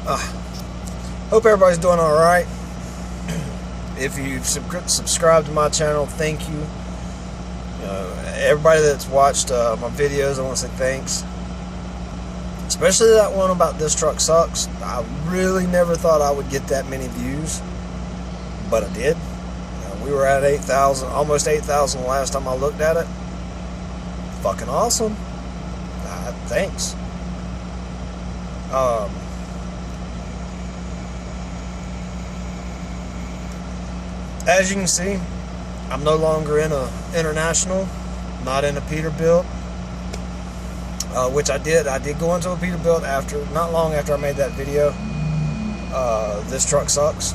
Hope everybody's doing all right. If you've subscribed to my channel, thank you. Everybody that's watched my videos, I want to say thanks. Especially that one about This Truck Sucks. I really never thought I would get that many views, but I did. We were at 8,000, almost 8,000 the last time I looked at it. Fucking awesome. Thanks. As you can see, I'm no longer in a International, not in a Peterbilt, which I did. I did go into a Peterbilt not long after I made that video. This Truck Sucks.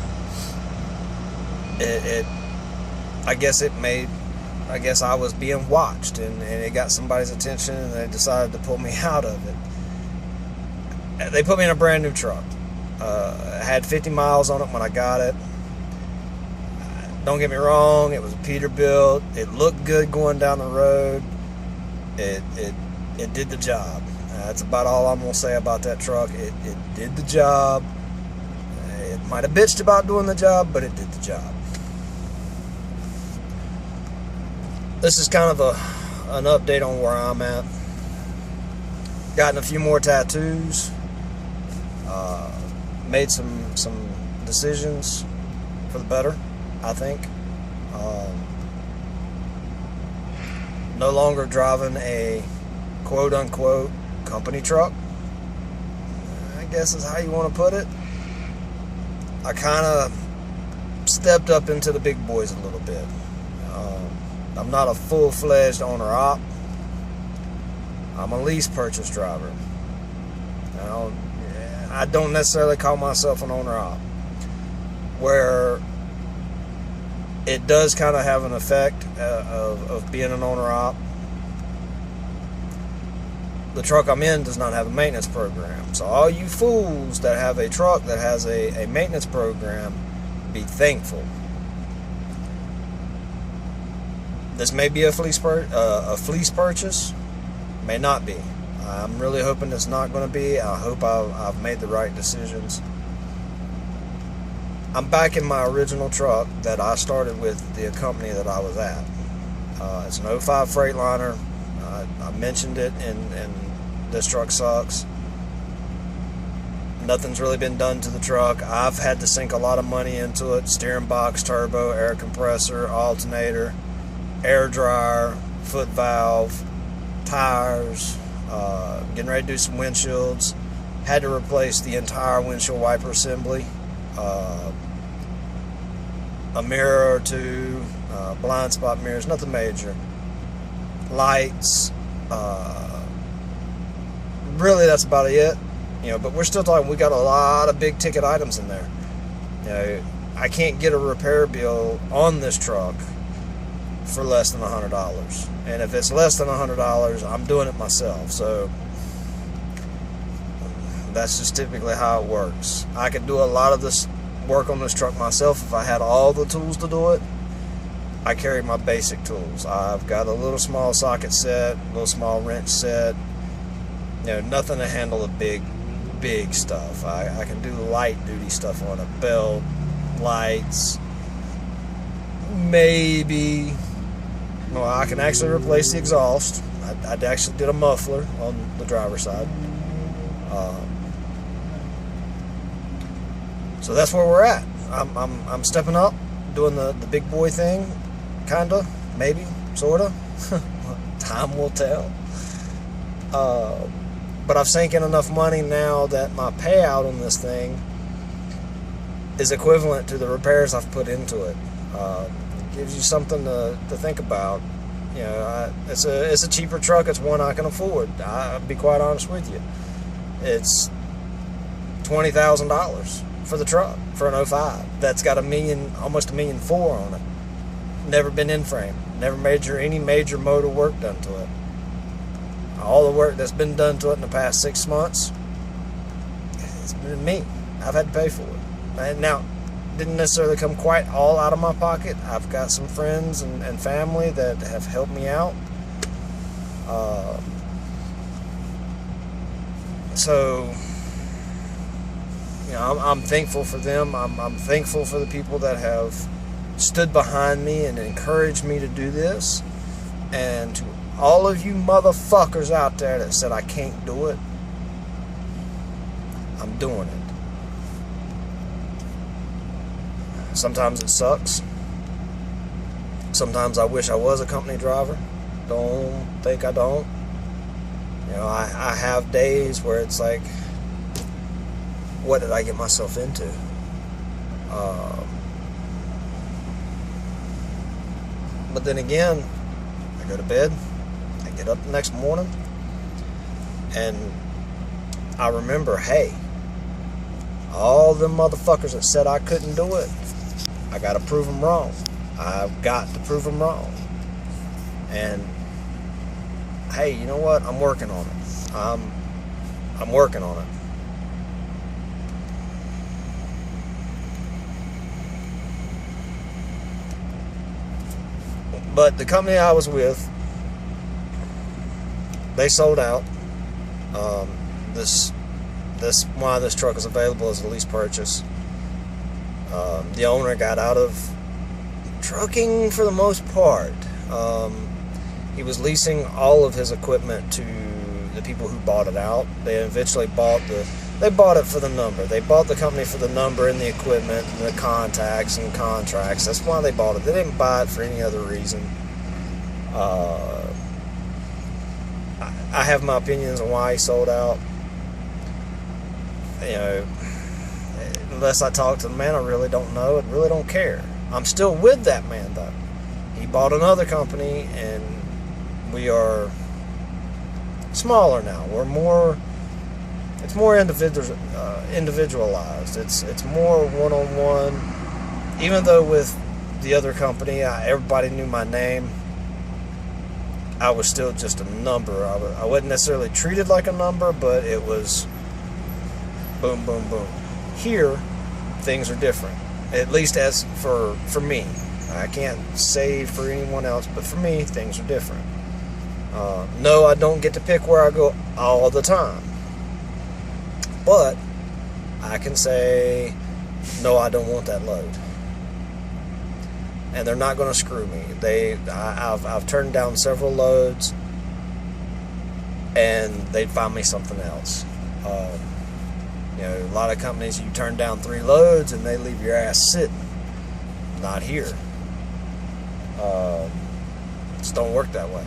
I guess I was being watched, and it got somebody's attention, and they decided to pull me out of it. They put me in a brand new truck. I had 50 miles on it when I got it. Don't get me wrong, it was a Peterbilt. It looked good going down the road. It did the job. That's about all I'm going to say about that truck. It did the job. It might have bitched about doing the job, but it did the job. This is kind of an update on where I'm at. Gotten a few more tattoos. Made some decisions for the better, I think. No longer driving a quote-unquote company truck, I guess is how you want to put it. I kind of stepped up into the big boys a little bit. I'm not a full-fledged owner-op. I'm a lease purchase driver. I don't necessarily call myself an owner-op, where it does kind of have an effect of being an owner-op. The truck I'm in does not have a maintenance program. So all you fools that have a truck that has a maintenance program, be thankful. This may be a fleece purchase, may not be. I'm really hoping it's not going to be. I hope I've made the right decisions. I'm back in my original truck that I started with the company that I was at. It's an 05 Freightliner. I mentioned it in This Truck Sucks. Nothing's really been done to the truck. I've had to sink a lot of money into it. Steering box, turbo, air compressor, alternator, air dryer, foot valve, tires, getting ready to do some windshields. Had to replace the entire windshield wiper assembly. A mirror or two, blind spot mirrors, nothing major. Lights, really that's about it. But we're still talking, we got a lot of big ticket items in there. I can't get a repair bill on this truck for less than $100. And if it's less than $100, I'm doing it myself. So that's just typically how it works. I could do a lot of this work on this truck myself if I had all the tools to do it. I carry my basic tools. I've got a little small socket set, a little small wrench set. Nothing to handle the big stuff. I can do light duty stuff on a belt, lights, maybe. No, I can actually replace the exhaust. I actually did a muffler on the driver's side. So that's where we're at. I'm stepping up, doing the big boy thing, kinda, maybe, sorta. Time will tell. But I've sank in enough money now that my payout on this thing is equivalent to the repairs I've put into it. Gives you something to think about. It's a cheaper truck. It's one I can afford. I'll be quite honest with you. It's $20,000 for the truck for an 05 that's got almost $1.4 million on it. Never been in frame. Never any major motor work done to it. All the work that's been done to it in the past 6 months, it's been me. I've had to pay for it. Now, didn't necessarily come quite all out of my pocket. I've got some friends and family that have helped me out. So I'm thankful for them. I'm thankful for the people that have stood behind me and encouraged me to do this. And to all of you motherfuckers out there that said I can't do it, I'm doing it. Sometimes it sucks. Sometimes I wish I was a company driver. Don't think I don't. I have days where it's like, what did I get myself into? But then again, I go to bed, I get up the next morning, and I remember, hey, all them motherfuckers that said I couldn't do it, I got to prove them wrong. I've got to prove them wrong. And hey, you know what? I'm working on it. I'm working on it. But the company I was they sold out. This why this truck is available as a lease purchase. The owner got out of trucking for the most part. He was leasing all of his equipment to the people who bought it out. They eventually bought it for the number. They bought the company for the number and the equipment and the contacts and contracts. That's why they bought it. They didn't buy it for any other reason. I have my opinions on why he sold out. Unless I talk to the man, I really don't know. I really don't care. I'm still with that man, though. He bought another company, and we are smaller now. It's more individualized. It's more one-on-one. Even though with the other company, everybody knew my name, I was still just a number. I wasn't necessarily treated like a number, but it was boom, boom, boom. Here, things are different. At least as for me. I can't say for anyone else, but for me, things are different. No, I don't get to pick where I go all the time. But I can say, no, I don't want that load. And they're not going to screw me. I've turned down several loads, and they'd find me something else. A lot of companies, you turn down 3 loads and they leave your ass sitting. Not here. Just don't work that way.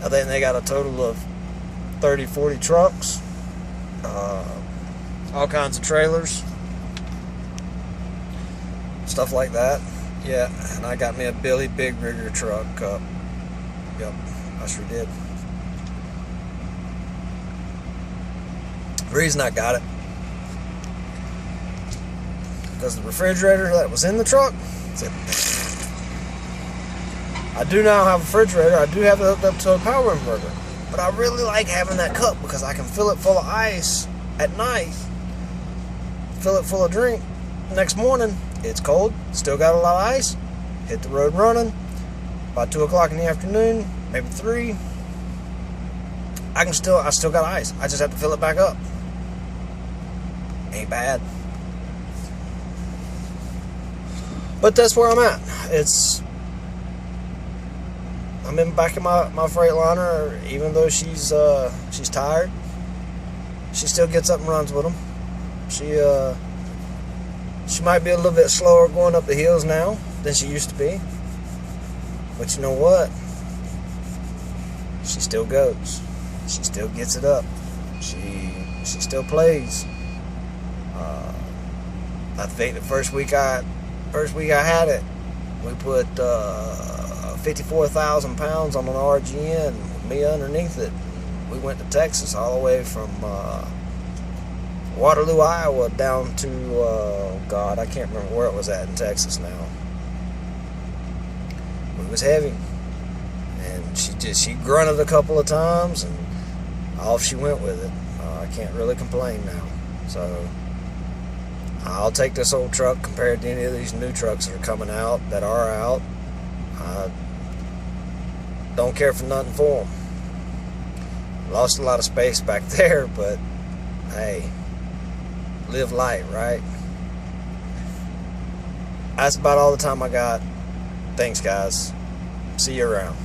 I think they got a total of 30, 40 trucks, all kinds of trailers, stuff like that. Yeah, and I got me a Billy Big Rigger truck. Yep, I sure did. The reason I got it, because the refrigerator that was in the truck said, I do now have a refrigerator. I do have it hooked up to a power inverter, but I really like having that cup because I can fill it full of ice at night, fill it full of drink. Next morning, it's cold, still got a lot of ice, hit the road running. By 2 o'clock in the afternoon, maybe 3, I still got ice. I just have to fill it back up. Ain't bad. But that's where I'm at. I'm back in my Freightliner, even though she's tired. She still gets up and runs with them. She might be a little bit slower going up the hills now than she used to be. But you know what? She still goes. She still gets it up. She still plays. I think the first week I had it, we put 54,000 pounds on an RGN with me underneath it. We went to Texas, all the way from Waterloo, Iowa, down to I can't remember where it was at in Texas now. It was heavy, and she grunted a couple of times, and off she went with it. I can't really complain now. So I'll take this old truck compared to any of these new trucks that are coming out, that are out. don't care for nothing for them. Lost a lot of space back there, but hey, live light, right? That's about all the time I got. Thanks, guys. See you around.